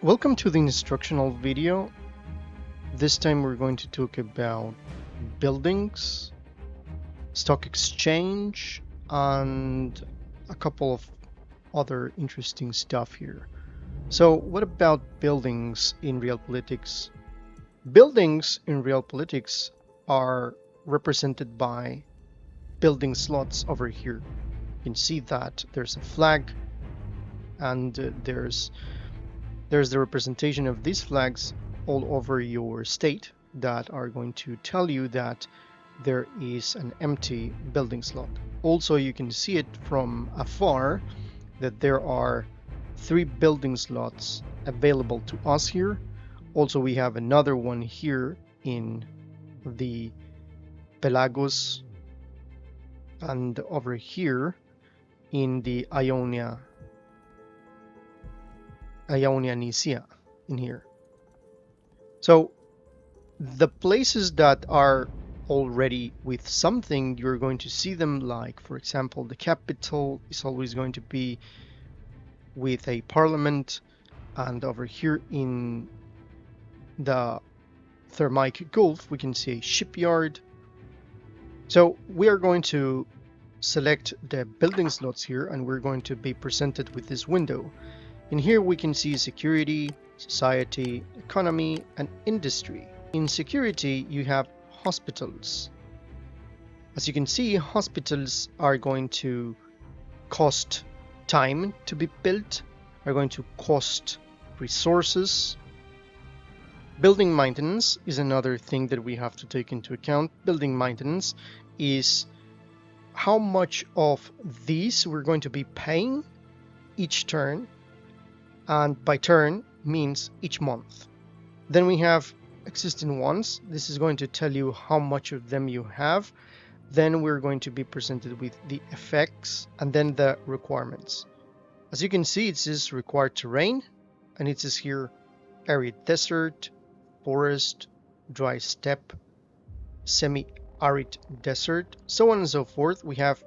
Welcome to the instructional video. This time we're going to talk about buildings, stock exchange, and a couple of other interesting stuff here. So what about buildings in realpolitiks? Buildings in realpolitiks are represented by building slots over here. You can see that there's a flag and there's the representation of these flags all over your state that are going to tell you that there is an empty building slot. Also, you can see it from afar that there are 3 building slots available to us here. Also, we have another one here in the Pelagos and over here in the Ionia Nicaea in here. So the places that are already with something, you're going to see them, like for example the capital is always going to be with a parliament, and over here in the Thermaic Gulf we can see a shipyard. So we are going to select the building slots here and we're going to be presented with this window. In here we can see security, society, economy, and industry. In security you have hospitals. As you can see, hospitals are going to cost time to be built, are going to cost resources. Building maintenance is another thing that we have to take into account. Building maintenance is how much of these we're going to be paying each turn, and by turn means each month. Then we have existing ones. This is going to tell you how much of them you have. Then we're going to be presented with the effects and then the requirements. As you can see, it says required terrain, and it says here arid desert, forest, dry steppe, semi-arid desert, so on and so forth. We have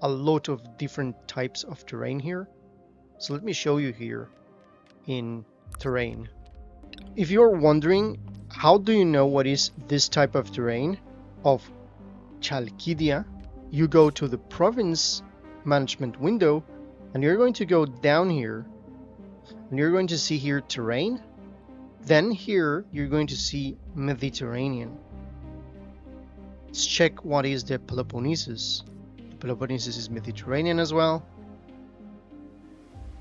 a lot of different types of terrain here. So let me show you here in terrain. If you're wondering how do you know what is this type of terrain of Chalkidia, you go to the province management window and you're going to go down here and you're going to see here terrain. Then here you're going to see Mediterranean. Let's check what is the Peloponnesus. The Peloponnesus is Mediterranean as well.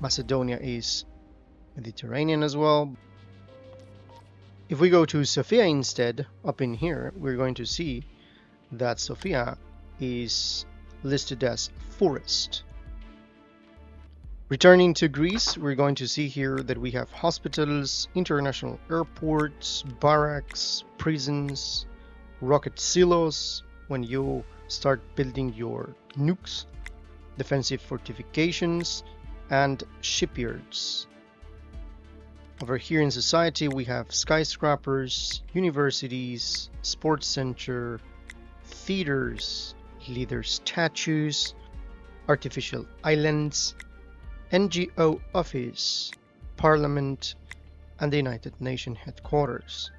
Macedonia is Mediterranean as well. If we go to Sofia instead, up in here, we're going to see that Sofia is listed as forest. Returning to Greece, we're going to see here that we have hospitals, international airports, barracks, prisons, rocket silos when you start building your nukes, defensive fortifications, and shipyards. Over here in society we have skyscrapers, universities, sports center, theaters, leader statues, artificial islands, NGO office, parliament, and the United Nations headquarters.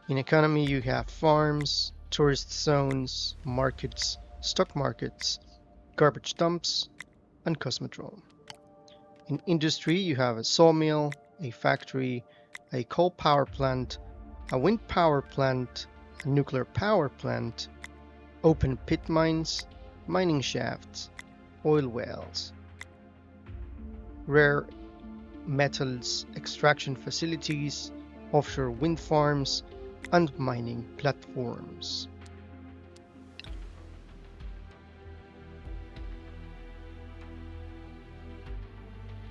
In economy you have farms, tourist zones, markets, stock markets, garbage dumps, and cosmodrome. In industry you have a sawmill, a factory, a coal power plant, a wind power plant, a nuclear power plant, open pit mines, mining shafts, oil wells, rare metals extraction facilities, offshore wind farms, and mining platforms.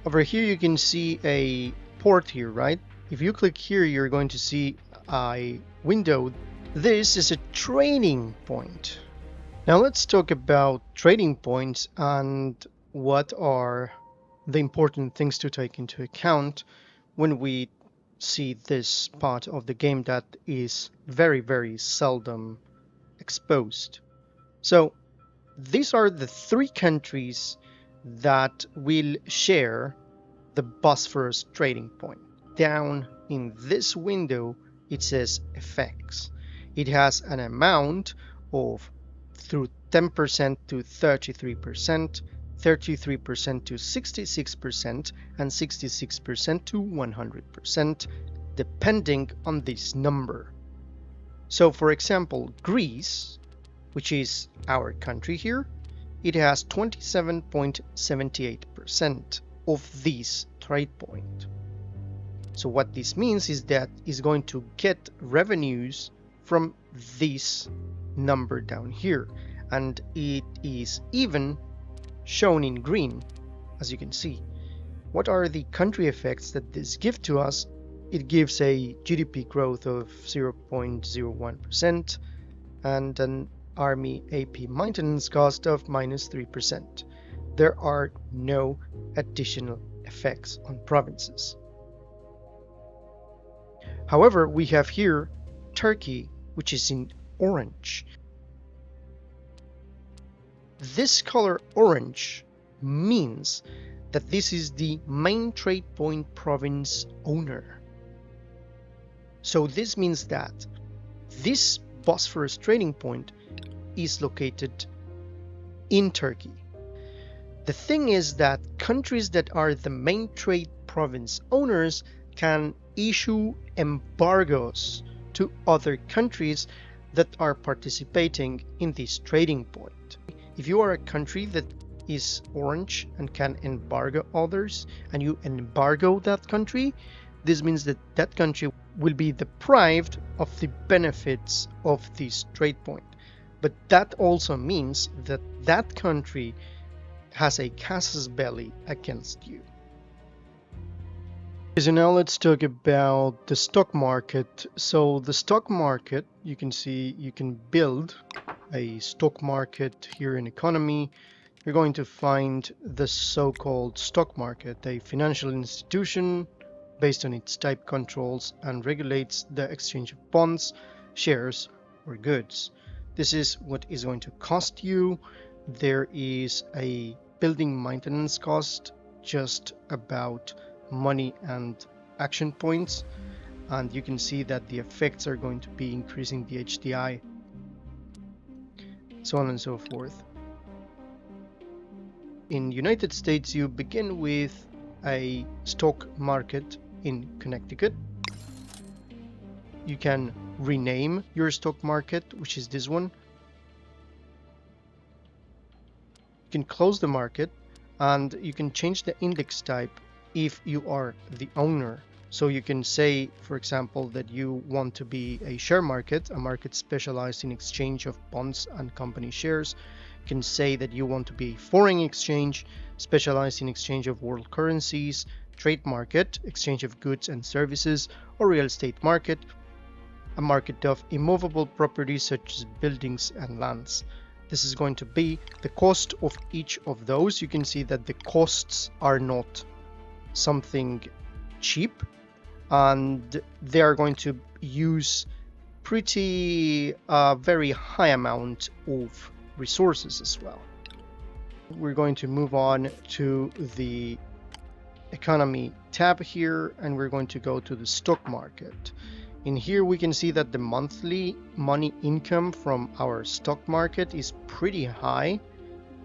Over here you can see a port here, right? If you click here, you're going to see a window. This is a trading point. Now let's talk about trading points and what are the important things to take into account when we see this part of the game that is very, very seldom exposed. So these are the 3 countries that will share the Bosphorus trading point. down in this window, it says effects. It has an amount of through 10% to 33%, 33% to 66%, and 66% to 100%, depending on this number. So for example, Greece, which is our country here, it has 27.78% of this trade point. So what this means is that it's going to get revenues from this number down here, and it is even shown in green, as you can see. What are the country effects that this gives to us? It gives a GDP growth of 0.01% and an Army AP maintenance cost of -3%. There are no additional effects on provinces. However, we have here Turkey, which is in orange. This color orange means that this is the main trade point province owner. So this means that this Bosphorus trading point is located in Turkey. The thing is that countries that are the main trade province owners can issue embargoes to other countries that are participating in this trading point. If you are a country that is orange and can embargo others, and you embargo that country, this means that that country will be deprived of the benefits of this trade point. But that also means that that country has a casus belli against you. So now let's talk about the stock market. So the stock market, you can see you can build a stock market here in economy. You're going to find the so-called stock market, a financial institution based on its type controls and regulates the exchange of bonds, shares, or goods. This is what is going to cost you. There is a building maintenance cost just about money and action points, and you can see that the effects are going to be increasing the HDI, so on and so forth. In United States, you begin with a stock market in Connecticut. You can rename your stock market, which is this one. You can close the market, and you can change the index type if you are the owner. So you can say, for example, that you want to be a share market, a market specialized in exchange of bonds and company shares. You can say that you want to be a foreign exchange, specialized in exchange of world currencies, trade market, exchange of goods and services, or real estate market, a market of immovable properties such as buildings and lands. This is going to be the cost of each of those. You can see that the costs are not something cheap, and they are going to use pretty very high amount of resources as well. We're going to move on to the economy tab here, and we're going to go to the stock market. In here we can see that the monthly money income from our stock market is pretty high,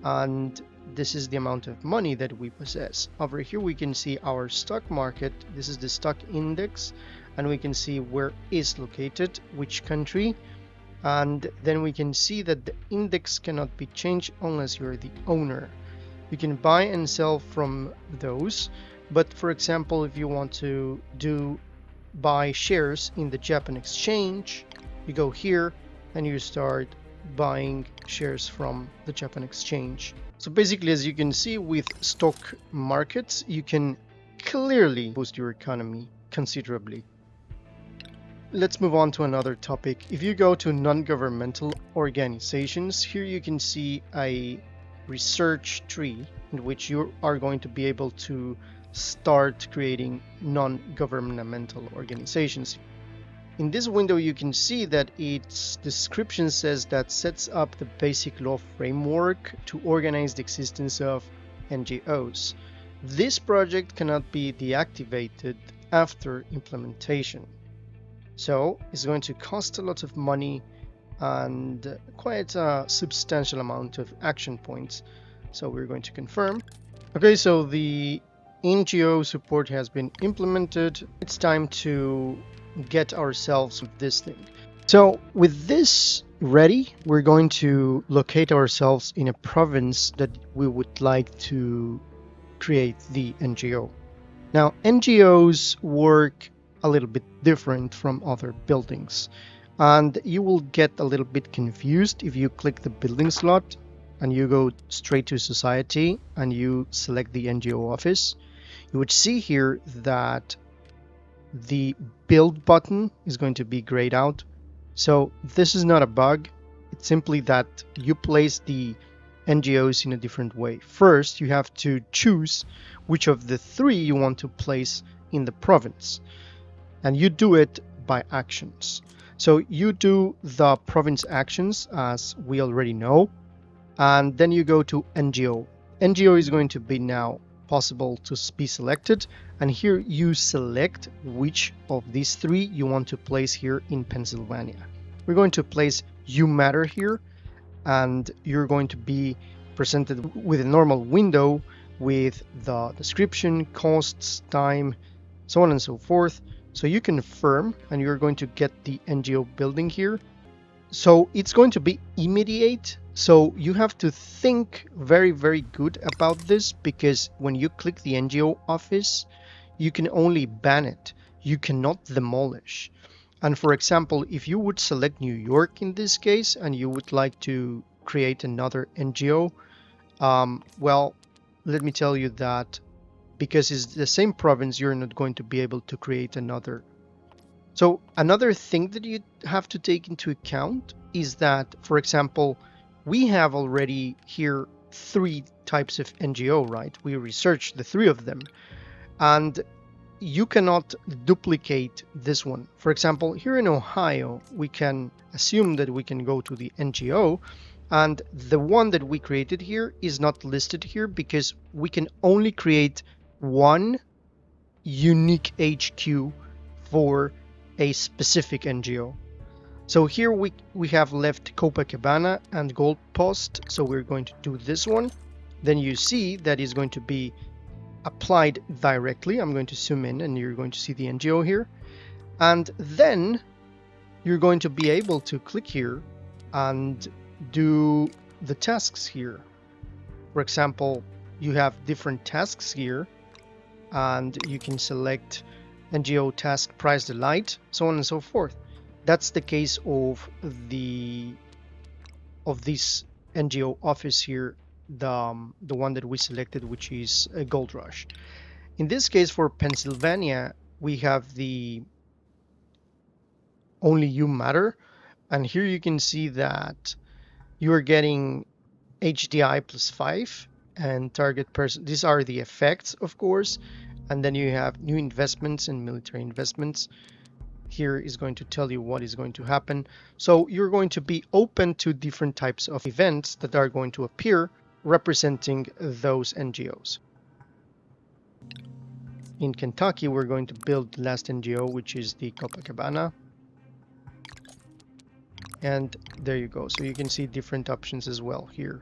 and this is the amount of money that we possess. Over here we can see our stock market. This is the stock index, and we can see where is located, which country, and then we can see that the index cannot be changed unless you're the owner. You can buy and sell from those, but for example, if you want to buy shares in the Japan exchange, you go here and you start buying shares from the Japan exchange. So basically, as you can see with stock markets, you can clearly boost your economy considerably. Let's move on to another topic. If you go to non-governmental organizations, here you can see a research tree in which you are going to be able to start creating non-governmental organizations. In this window, you can see that its description says that sets up the basic law framework to organize the existence of NGOs. This project cannot be deactivated after implementation. So it's going to cost a lot of money and quite a substantial amount of action points. So we're going to confirm. Okay, so the NGO support has been implemented. It's time to get ourselves with this thing. So with this ready, we're going to locate ourselves in a province that we would like to create the NGO. Now, NGOs work a little bit different from other buildings, and you will get a little bit confused if you click the building slot and you go straight to society and you select the NGO office. You would see here that the build button is going to be grayed out. So this is not a bug. It's simply that you place the NGOs in a different way. First, you have to choose which of the three you want to place in the province. And you do it by actions. So you do the province actions as we already know. And then you go to NGO. NGO is going to be now possible to be selected. And here you select which of these three you want to place here in Pennsylvania. We're going to place You Matter here, and you're going to be presented with a normal window with the description, costs, time, so on and so forth. So you confirm and you're going to get the NGO building here. So it's going to be immediate. So you have to think very, very good about this, because when you click the NGO office, you can only ban it. You cannot demolish. And for example, if you would select New York in this case and you would like to create another NGO, well, let me tell you that because it's the same province, you're not going to be able to create another. So another thing that you have to take into account is that, for example, we have already here 3 types of NGO, right? We researched the 3 of them, and you cannot duplicate this one. For example, here in Ohio, we can assume that we can go to the NGO, and the one that we created here is not listed here because we can only create one unique HQ for a specific NGO. So here we have left Copacabana and Gold Post, so we're going to do this one. Then you see that is going to be applied directly. I'm going to zoom in and you're going to see the NGO here. And then you're going to be able to click here and do the tasks here. For example, you have different tasks here and you can select NGO task price delight, so on and so forth. That's the case of this NGO office here, the one that we selected, which is a Gold Rush. In this case, for Pennsylvania, we have the Only You Matter, and here you can see that you are getting HDI +5 and target person. These are the effects, of course, and then you have new investments and military investments. Here is going to tell you what is going to happen. So you're going to be open to different types of events that are going to appear representing those NGOs. In Kentucky, we're going to build the last NGO, which is the Copacabana. And there you go. So you can see different options as well here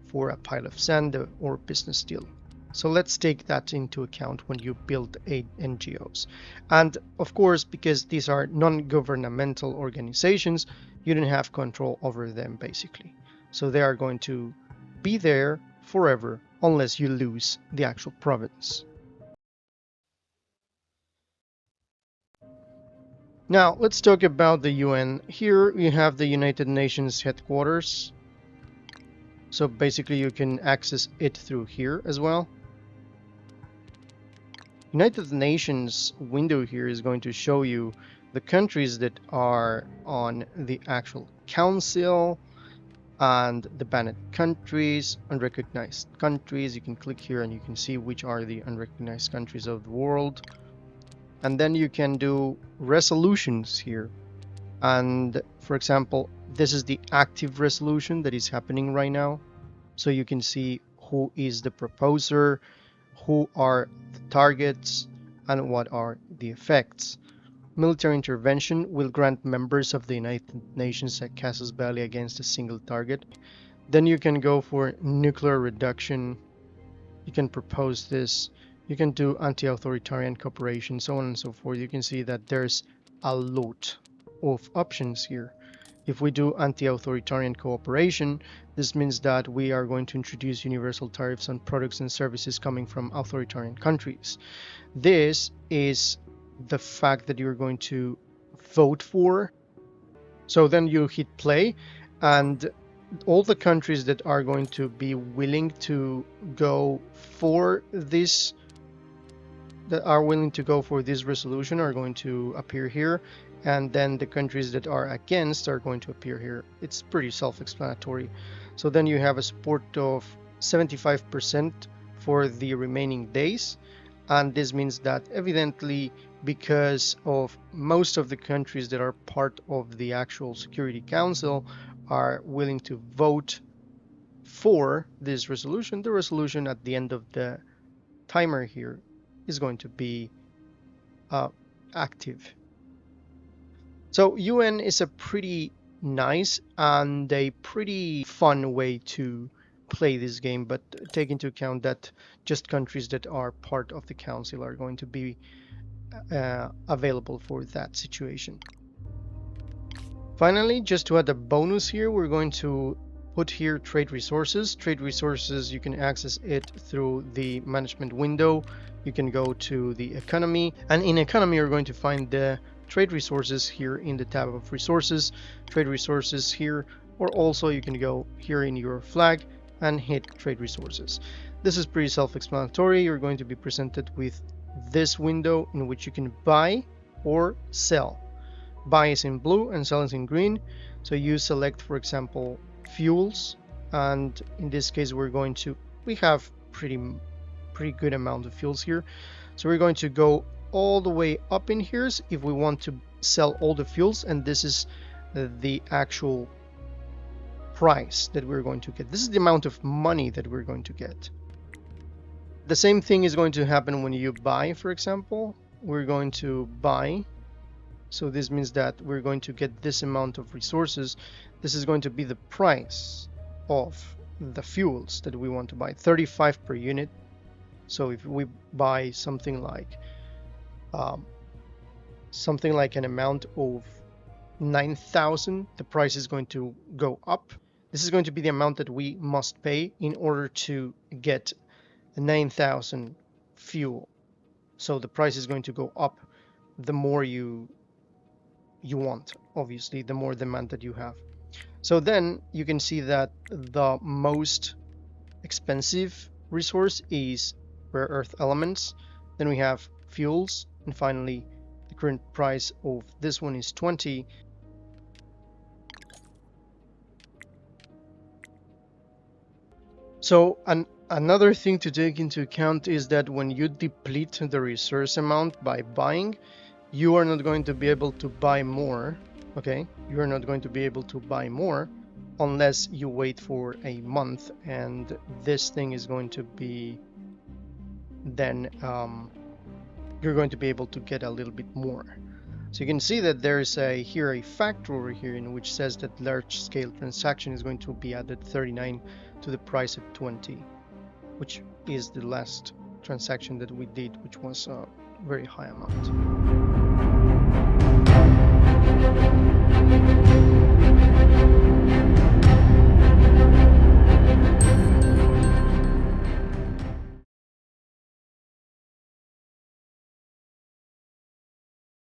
for a pile of sand or business deal. So let's take that into account when you build NGOs. And of course, because these are non-governmental organizations, you don't have control over them basically. So they are going to be there forever unless you lose the actual province. Now let's talk about the UN. Here you have the United Nations headquarters. So basically you can access it through here as well. United Nations window here is going to show you the countries that are on the actual council and the banned countries, unrecognized countries. You can click here and you can see which are the unrecognized countries of the world. And then you can do resolutions here. And for example, this is the active resolution that is happening right now. So you can see who is the proposer, who are the targets, and what are the effects. Military intervention will grant members of the United Nations a casus belli against a single target. Then you can go for nuclear reduction. You can propose this. You can do anti-authoritarian cooperation, so on and so forth. You can see that there's a lot of options here. If we do anti-authoritarian cooperation, this means that we are going to introduce universal tariffs on products and services coming from authoritarian countries. This is the fact that you're going to vote for. So then you hit play, and all the countries that are going to be willing to go for this resolution are going to appear here, and then the countries that are against are going to appear here. It's pretty self-explanatory. So then you have a support of 75% for the remaining days, and this means that evidently, because of most of the countries that are part of the actual Security Council are willing to vote for this resolution, the resolution at the end of the timer here is going to be active. So UN is a pretty nice and a pretty fun way to play this game, but take into account that just countries that are part of the council are going to be available for that situation. Finally, just to add a bonus here, we're going to put here trade resources. Trade resources, you can access it through the management window. You can go to the economy, and in economy you're going to find the trade resources here in the tab of resources, trade resources here, or also you can go here in your flag and hit trade resources. This is pretty self-explanatory. You're going to be presented with this window in which you can buy or sell. Buy is in blue and sell is in green. So you select, for example, fuels, and in this case we have pretty good amount of fuels here. So we're going to go all the way up in here if we want to sell all the fuels, and this is the actual price that we're going to get. This is the amount of money that we're going to get. The same thing is going to happen when you buy, for example. We're going to buy. So this means that we're going to get this amount of resources. This is going to be the price of the fuels that we want to buy, 35 per unit. So if we buy something like an amount of 9,000, the price is going to go up. This is going to be the amount that we must pay in order to get 9,000 fuel. So the price is going to go up the more you want, obviously, the more demand that you have. So then you can see that the most expensive resource is rare earth elements. Then we have fuels, and finally the current price of this one is 20. So another thing to take into account is that when you deplete the resource amount by buying, you are not going to be able to buy more. Okay, you are not going to be able to buy more unless you wait for a month, and this thing is going to be then you're going to be able to get a little bit more. So you can see that there is a factor over here in which says that large scale transaction is going to be added 39 to the price of 20, which is the last transaction that we did, which was a very high amount.